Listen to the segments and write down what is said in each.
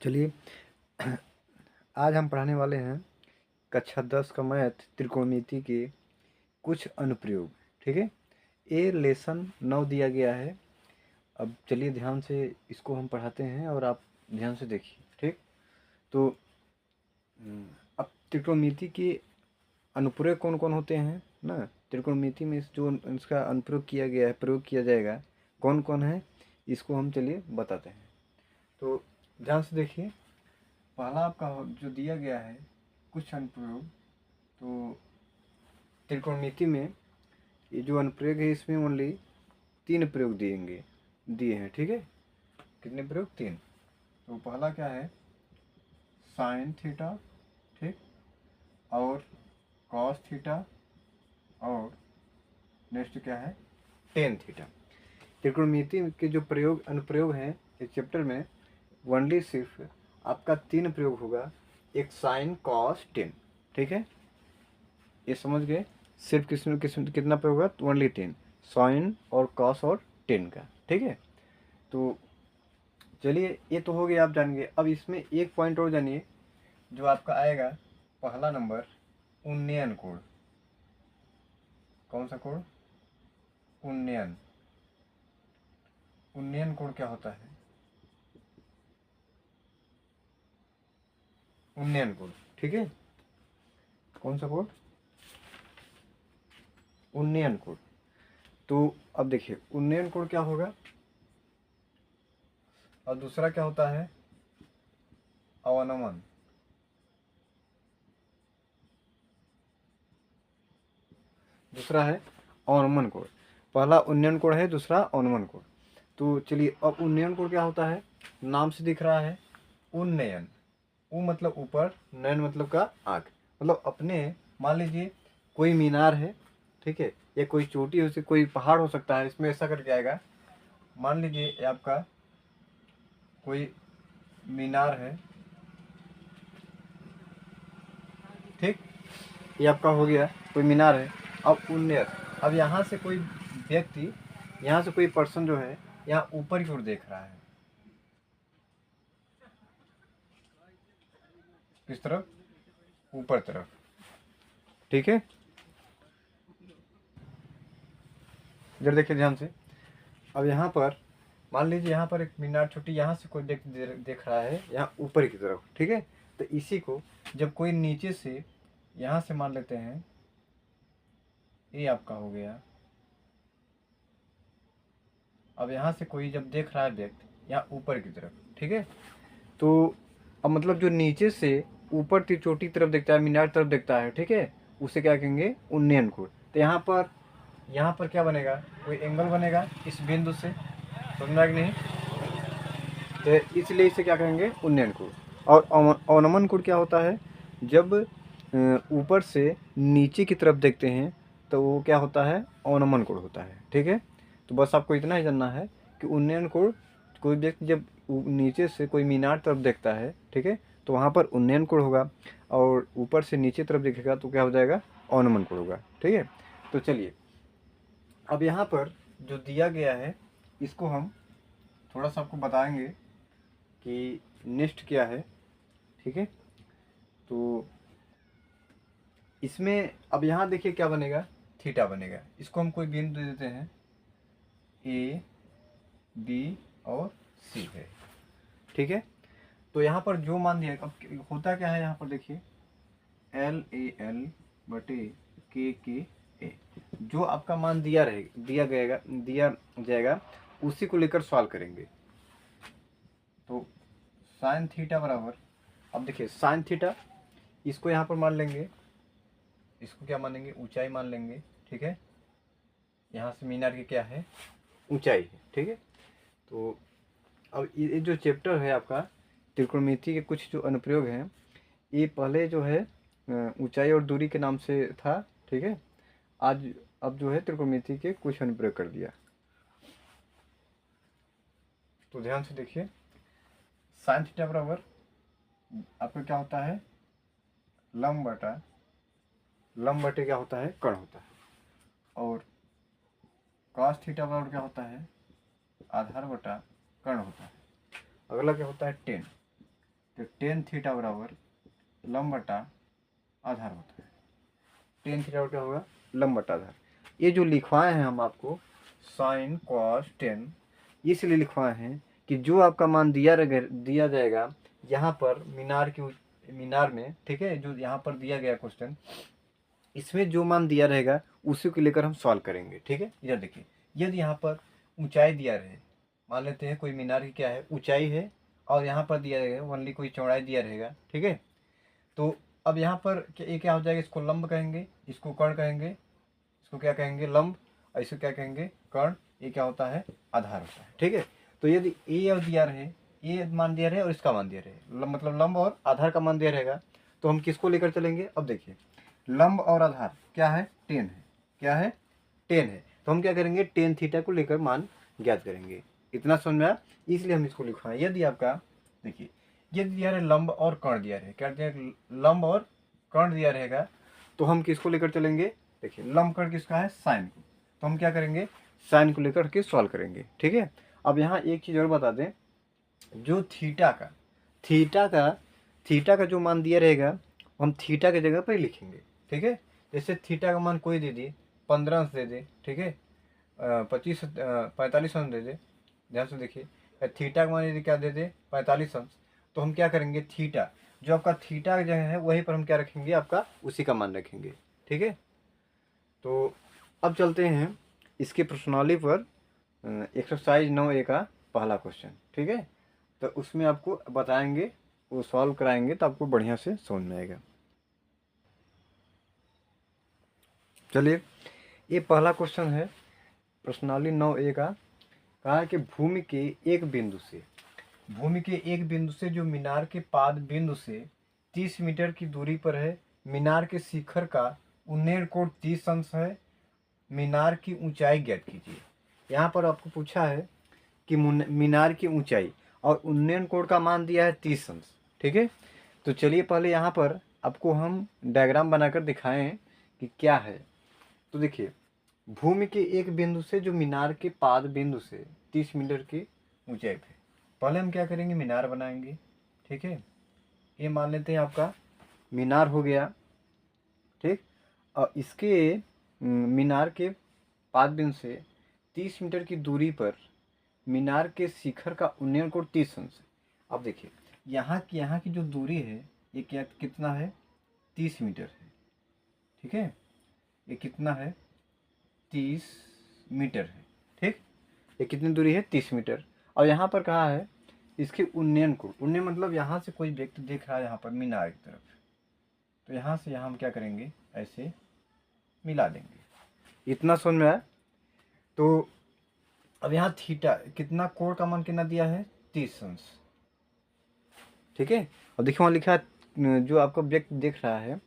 चलिए आज हम पढ़ाने वाले हैं कक्षा 10 का मैथ त्रिकोणमिति के कुछ अनुप्रयोग। ठीक है, ये लेसन 9 दिया गया है। अब चलिए ध्यान से इसको हम पढ़ाते हैं और आप ध्यान से देखिए। ठीक, तो अब त्रिकोणमिति के अनुप्रयोग कौन कौन होते हैं ना। त्रिकोणमिति में जो इसका अनुप्रयोग किया गया है, प्रयोग किया जाएगा, कौन कौन है, इसको हम चलिए बताते हैं। तो ध्यान से देखिए, पहला आपका जो दिया गया है कुछ अनुप्रयोग, तो त्रिकोणमिति में ये जो अनुप्रयोग है इसमें ओनली 3 प्रयोग दिए हैं। ठीक है, कितने प्रयोग? 3। तो पहला क्या है, साइन थीटा, ठीक, और कॉस थीटा, और नेक्स्ट क्या है, टेन थीटा। त्रिकोणमिति के जो अनुप्रयोग हैं इस चैप्टर में ओनली सिर्फ आपका 3 प्रयोग होगा, एक साइन कॉस टेन। ठीक है, ये समझ गए। सिर्फ कितना प्रयोग होगा? ओनली 3, साइन और कॉस और टेन का। ठीक है, तो चलिए ये तो हो गया, आप जान गए। अब इसमें एक पॉइंट और जानिए जो आपका आएगा, पहला नंबर उन्नयन कोण। कौन सा कोण? उन्नयन। उन्नयन कोण क्या होता है? उन्नयन कोण, ठीक है, कौन सा कोण? उन्नयन कोण। तो अब देखिए उन्नयन कोण क्या होगा, और दूसरा क्या होता है, अवनमन। दूसरा है अवनमन कोण। पहला उन्नयन कोण है, दूसरा अवनमन कोण। तो चलिए, अब उन्नयन कोण क्या होता है, नाम से दिख रहा है उन्नयन। उ मतलब ऊपर, नयन मतलब का आँख। मतलब अपने, मान लीजिए कोई मीनार है, ठीक है, या कोई चोटी हो, कोई पहाड़ हो सकता है, इसमें ऐसा करके आएगा। मान लीजिए ये आपका कोई मीनार है, ठीक, ये आपका हो गया कोई मीनार है। अब उन्नयन, अब यहाँ से कोई व्यक्ति, यहाँ से कोई पर्सन जो है यहाँ ऊपर की ओर देख रहा है। किस तरफ? ऊपर तरफ। ठीक है, जरा देखिए ध्यान से। अब यहाँ पर मान लीजिए यहाँ पर एक मीनार छोटी, यहाँ से कोई देख रहा है यहाँ ऊपर की तरफ। ठीक है, तो इसी को जब कोई नीचे से, यहाँ से मान लेते हैं ये आपका हो गया। अब यहाँ से कोई जब देख रहा है व्यक्ति यहाँ ऊपर की तरफ, ठीक है, तो अब मतलब जो नीचे से ऊपर की चोटी तरफ देखता है, मीनार तरफ देखता है, ठीक है, उसे क्या कहेंगे, उन्नयन कोण। तो यहाँ पर क्या बनेगा, कोई एंगल बनेगा इस बिंदु से, समझ में आया कि नहीं? तो इसलिए इसे क्या कहेंगे, उन्नयन कोण। और अवनमन कोण क्या होता है, जब ऊपर से नीचे की तरफ देखते हैं तो वो क्या होता है, अवनमन कोण होता है। ठीक है, तो बस आपको इतना ही जानना है कि उन्नयन कोण, कोई व्यक्ति जब नीचे से कोई मीनार तरफ देखता है, ठीक है, तो वहाँ पर उन्नयन कोण होगा, और ऊपर से नीचे तरफ देखेगा तो क्या हो जाएगा, अवनमन कोण होगा। ठीक है, तो चलिए अब यहाँ पर जो दिया गया है इसको हम थोड़ा सा आपको बताएंगे कि नेक्स्ट क्या है। ठीक है, तो इसमें अब यहाँ देखिए क्या बनेगा, थीटा बनेगा। इसको हम कोई बिंदु दे देते हैं, ए बी और सी है। ठीक है, तो यहाँ पर जो मान दिया, अब होता क्या है, यहाँ पर देखिए LAL बटे के ए, जो आपका मान दिया जाएगा उसी को लेकर सॉल्व करेंगे। तो साइन थीटा बराबर, अब देखिए साइन थीटा, इसको यहाँ पर मान लेंगे, इसको क्या मानेंगे, ऊंचाई मान लेंगे। ठीक है, यहाँ से मीनार की क्या है, ऊंचाई है। ठीक है, तो अब ये जो चैप्टर है आपका त्रिकोणमिति के कुछ जो अनुप्रयोग हैं, ये पहले जो है ऊंचाई और दूरी के नाम से था। ठीक है, आज अब जो है त्रिकोणमिति के कुछ अनुप्रयोग कर दिया। तो ध्यान से देखिए, साइन थीटा बराबर आपका क्या होता है, लंब बटे क्या होता है, कर्ण होता है। और कॉस थीटा बराबर क्या होता है, आधार बटा कर्ण होता है। अगला क्या होता है, टेन। तो टेन थीटा बराबर लंब बटा आधार होता है। टेन थीटा क्या होगा, लंब बटा आधार। ये जो लिखवाए हैं हम आपको साइन कॉस टेन, इसलिए लिखवाए हैं कि जो आपका मान दिया जाएगा यहाँ पर मीनार में, ठीक है, जो यहाँ पर दिया गया क्वेश्चन, इसमें जो मान दिया रहेगा उसी को लेकर हम सॉल्व करेंगे। ठीक है, इधर देखिए, यदि यहाँ पर ऊंचाई दिया रहे, मान लेते हैं कोई मीनार की क्या है ऊंचाई है, और यहाँ पर दिया रहेगा ओनली कोई चौड़ाई दिया रहेगा, ठीक है। तो अब यहाँ पर ये क्या हो जाएगा, इसको लंब कहेंगे, इसको कर्ण कहेंगे, इसको क्या कहेंगे लंब, और इसको क्या कहेंगे कर्ण। ये क्या होता है, आधार होता है। ठीक है, तो यदि ए और दिया रहे, ये मान दिया रहे और इसका मान दिया रहे, मतलब लंब और आधार का मान दिया रहेगा, तो हम किसको लेकर चलेंगे। अब देखिए, लंब और आधार क्या है, टेन है, क्या है, टेन है। तो हम क्या करेंगे, टेन थीटा को लेकर मान ज्ञात करेंगे। इतना समझ में आया, इसलिए हम इसको लिखवाएं। यदि आपका देखिए, यदि दिया रहे लंब और कर्ण दिया रहे, क्या दिया लंब और कर्ण दिया रहेगा, तो हम किसको लेकर चलेंगे, देखिए लंब कर्ण किसका है, साइन को, तो हम क्या करेंगे, साइन को लेकर के सॉल्व करेंगे। ठीक है, अब यहाँ एक चीज़ और बता दें, जो थीटा का जो मान दिया रहेगा, हम थीटा की जगह पर लिखेंगे। ठीक है, जैसे थीटा का मान कोई दे दिए, 15 अंश दे दे, ठीक है, 45 अंश दे दे, ध्यान से देखिए, थीटा का मान यदि क्या दे दे 45 अंश, तो हम क्या करेंगे, थीटा जो आपका थीटा की जगह है वहीं पर हम क्या रखेंगे, आपका उसी का मान रखेंगे। ठीक है, तो अब चलते हैं इसके प्रश्नावली पर, एक्सरसाइज 9A का पहला क्वेश्चन। ठीक है, तो उसमें आपको बताएंगे, वो सॉल्व कराएंगे तो आपको बढ़िया से समझ में आएगा। चलिए, ये पहला क्वेश्चन है प्रश्नावली 9A का। कहा है कि भूमि के एक बिंदु से जो मीनार के पाद बिंदु से 30 मीटर की दूरी पर है, मीनार के शिखर का उन्नयन कोण 30 अंश है, मीनार की ऊंचाई ज्ञात कीजिए। यहाँ पर आपको पूछा है कि मीनार की ऊंचाई और उन्नयन कोण का मान दिया है 30 अंश। ठीक है, तो चलिए पहले यहाँ पर आपको हम डायग्राम बनाकर दिखाएं कि क्या है। तो देखिए, भूमि के एक बिंदु से जो मीनार के पाद बिंदु से 30 मीटर की ऊंचाई पे, पहले हम क्या करेंगे, मीनार बनाएंगे। ठीक है, ये मान लेते हैं आपका मीनार हो गया। ठीक, और इसके मीनार के पाद बिंदु से 30 मीटर की दूरी पर मीनार के शिखर का उन्नयन कोण 30 अंश है। अब देखिए, यहाँ की जो दूरी है ये क्या कितना है, 30 मीटर है। ठीक है, ये कितना है, 30 मीटर है। ठीक, ये कितनी दूरी है, 30 मीटर। और यहाँ पर कहा है इसके उन्नयन कोण, उन्नयन मतलब यहाँ से कोई व्यक्ति देख रहा है यहाँ पर मीनार की तरफ, तो यहाँ से यहाँ हम क्या करेंगे, ऐसे मिला देंगे। इतना समझ में आया। तो अब यहाँ थीटा कितना, कोण का मान कितना दिया है, 30 अंश। ठीक है, और देखिए वहाँ लिखा है जो आपका व्यक्ति देख रहा है,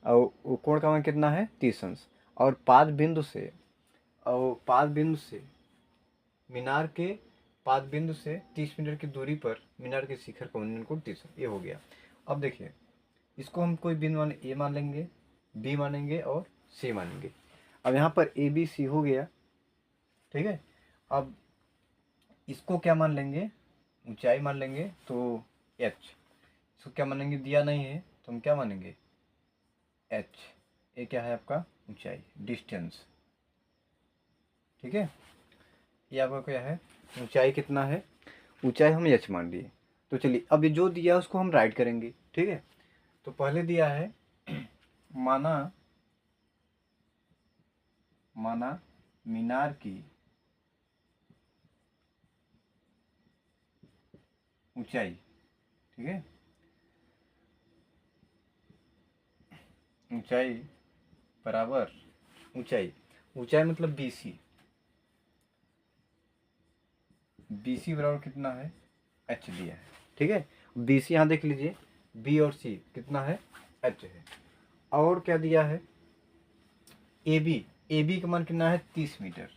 और वो कोण का मान कितना है, 30 अंश। और पाद बिंदु से मीनार के पाद बिंदु से 30 मीटर की दूरी पर मीनार के शिखर का उन्नयन कोण 30 अंश, ये हो गया। अब देखिए, इसको हम कोई बिंदु ए मान लेंगे, बी मानेंगे और सी मानेंगे। अब यहाँ पर ए बी सी हो गया। ठीक है, अब इसको क्या मान लेंगे, ऊंचाई मान लेंगे, तो एच, इसको क्या मानेंगे, दिया नहीं है तो हम क्या मानेंगे, एच। ये क्या है आपका ऊंचाई, डिस्टेंस। ठीक है, ये आपका क्या है, ऊंचाई कितना है, ऊंचाई हम एच मान लिए। तो चलिए, अब ये जो दिया है उसको हम राइट करेंगे। ठीक है, तो पहले दिया है माना मीनार की ऊंचाई। ठीक है, ऊंचाई बराबर ऊंचाई मतलब BC बराबर कितना है, H दिया है। ठीक है, BC यहाँ देख लीजिए, B और C कितना है, H है। और क्या दिया है, AB का मान कितना है, 30 मीटर।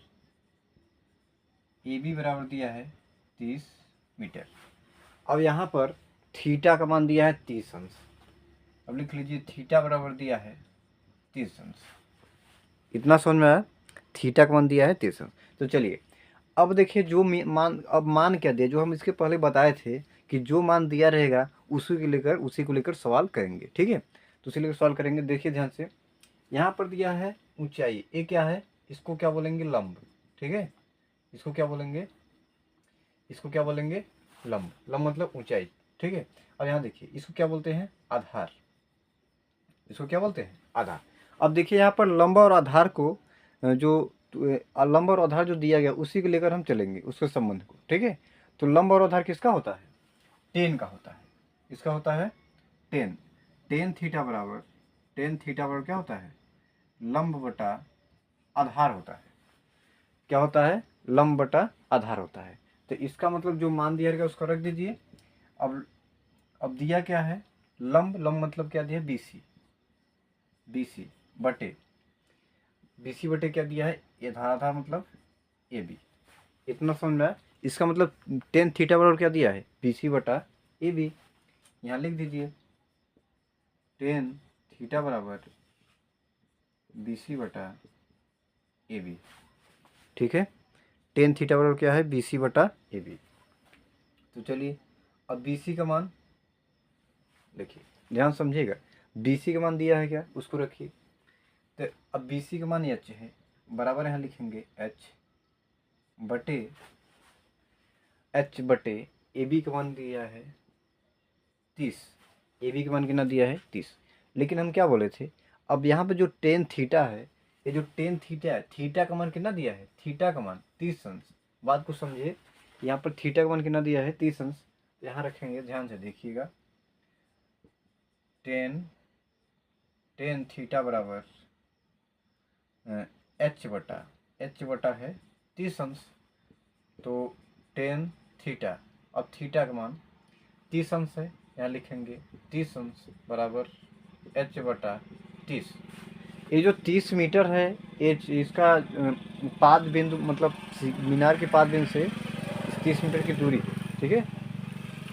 AB बराबर दिया है 30 मीटर। अब यहाँ पर थीटा का मान दिया है 30 अंश। अब लिख लीजिए, थीटा बराबर दिया है 30 अंश। इतना समझ में आया, थीटा का मान दिया है 30 अंश। तो चलिए, अब देखिए जो मान, अब मान क्या दिया, जो हम इसके पहले बताए थे कि जो मान दिया रहेगा उसी को लेकर सवाल करेंगे, ठीक है। तो उसी लेकर सवाल करेंगे। देखिए ध्यान से, यहाँ पर दिया है ऊंचाई, ये क्या है, इसको क्या बोलेंगे, लंब, ठीक है। इसको क्या बोलेंगे, इसको क्या बोलेंगे, लंब। लंब मतलब ऊंचाई, ठीक है। अब यहाँ देखिए, इसको क्या बोलते हैं, आधार। इसको क्या बोलते हैं, आधार। अब देखिए यहाँ पर लंब और आधार को लंब और आधार जो दिया गया उसी को लेकर हम चलेंगे, उसके संबंध को, ठीक है। तो लंब और आधार किसका होता है, टेन का होता है। इसका होता है टेन। टेन थीटा बराबर क्या होता है, लंब बटा आधार होता है। क्या होता है, लंब बटा आधार होता है। तो इसका मतलब जो मान दिया गया उसको रख दीजिए। अब दिया क्या है, लंब, लंब मतलब क्या दिया, बीसी। बीसी बटे, बीसी बटे क्या दिया है, आधार, आधार मतलब ए बी। इतना समझ में आया। इसका मतलब टेन थीटा बराबर क्या दिया है, बीसी बटा ए बी। यहाँ लिख दीजिए टेन थीटा बराबर बीसी बटा ए बी, ठीक है। टेन थीटा बराबर क्या है, बीसी बटा ए बी। तो चलिए, अब बीसी का मान देखिए, ध्यान समझिएगा। बीसी का मान दिया है क्या, उसको रखिए। तो अब बीसी का मान एच है, बराबर यहाँ लिखेंगे एच बटे ए बी का मान दिया है 30। ए बी का मान कितना दिया है, 30। लेकिन हम क्या बोले थे, अब यहाँ पे जो टेन थीटा है, ये जो टेन थीटा है, थीटा का मान कितना दिया है, थीटा का मान 30 अंश। बात को समझिए, यहाँ पर थीटा का मान कितना दिया है, 30 अंश। यहाँ रखेंगे, ध्यान से देखिएगा, टेन टेन थीटा बराबर एच बटा है 30 अंश। तो टेन थीटा, अब थीटा का मान 30 अंश है, यहाँ लिखेंगे 30 अंश बराबर एच बटा 30। ये जो 30 मीटर है, ये इसका पाद बिंदु मतलब मीनार के पाद बिंदु से 30 मीटर की दूरी, ठीक है,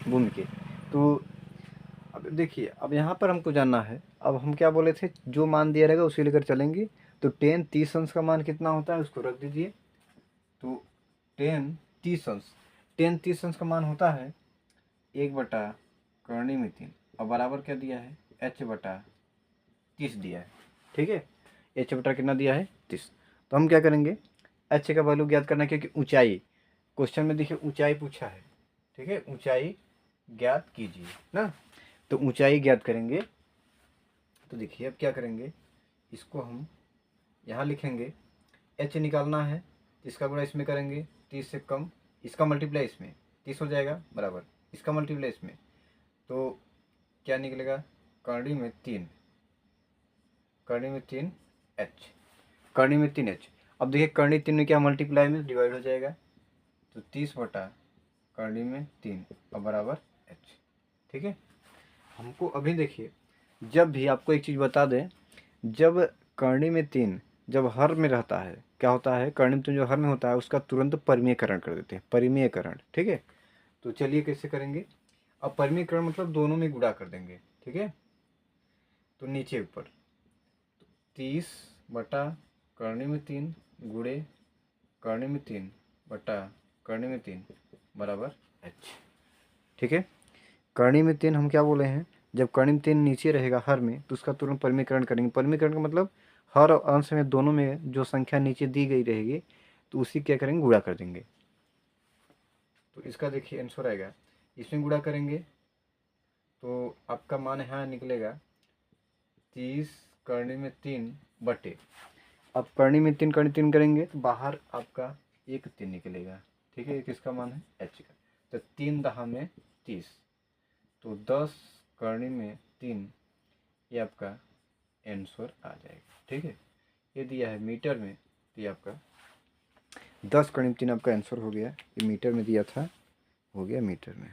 भूमि के। तो अब देखिए, अब यहाँ पर हमको जानना है, अब हम क्या बोले थे, जो मान दिया रहेगा उसी लेकर चलेंगे। तो टेन 30 अंश का मान कितना होता है, उसको रख दीजिए। तो टेन 30 अंश, टेन 30 अंश का मान होता है 1/3 और बराबर क्या दिया है, एच बटा 30 दिया है, ठीक है। एच बटा कितना दिया है, 30। तो हम क्या करेंगे, एच का वैल्यू ज्ञात करना है, क्योंकि ऊंचाई, क्वेश्चन में देखिए ऊंचाई पूछा है, ठीक है। ऊंचाई ज्ञात कीजिए ना, तो ऊंचाई ज्ञात करेंगे। तो देखिए अब क्या करेंगे, इसको हम यहाँ लिखेंगे, एच निकालना है, इसका गुणा इसमें करेंगे 30 से कम, इसका मल्टीप्लाई इसमें 30 हो जाएगा बराबर इसका मल्टीप्लाई इसमें। तो क्या निकलेगा, करनी में 3, करनी में 3 एच, करनी में 3 एच। अब देखिए करनी 3 में क्या मल्टीप्लाई में डिवाइड हो जाएगा, तो 30 बटा करनी में 3 और बराबर एच, ठीक है। हमको अभी देखिए, जब भी आपको एक चीज़ बता दें, जब करनी में 3 जब हर में रहता है, क्या होता है, करनी में 3 जो हर में होता है उसका तुरंत परिमेयकरण कर देते हैं, परिमेयकरण, ठीक है। तो चलिए कैसे करेंगे, अब परिमेयकरण मतलब दोनों में गुणा कर देंगे, ठीक है। तो नीचे ऊपर 30 बटा करनी में 3 गुणे करनी में 3 बटा करनी में 3 बराबर एच, ठीक है। करनी में 3 हम क्या बोले हैं, जब करनी में 3 नीचे रहेगा हर में तो उसका तुरंत परिमेयकरण करेंगे। परिमेयकरण का मतलब हर और अंश में दोनों में जो संख्या नीचे दी गई रहेगी तो उसी क्या करेंगे, गुणा कर देंगे। तो इसका देखिए आंसर आएगा, इसमें गुणा करेंगे तो आपका मान यहाँ निकलेगा 30 करनी में 3 बटे, अब करनी में 3 करनी 3 करेंगे तो बाहर आपका 1 3 निकलेगा, ठीक है। किसका मान है, एच का। तो 3 दहा में 30, तो 10 करनी में 3, ये आपका आंसर आ जाएगा, ठीक है। ये दिया है मीटर में, तो ये आपका 10 करनी में 3 आपका आंसर हो गया। ये मीटर में दिया था, हो गया मीटर में।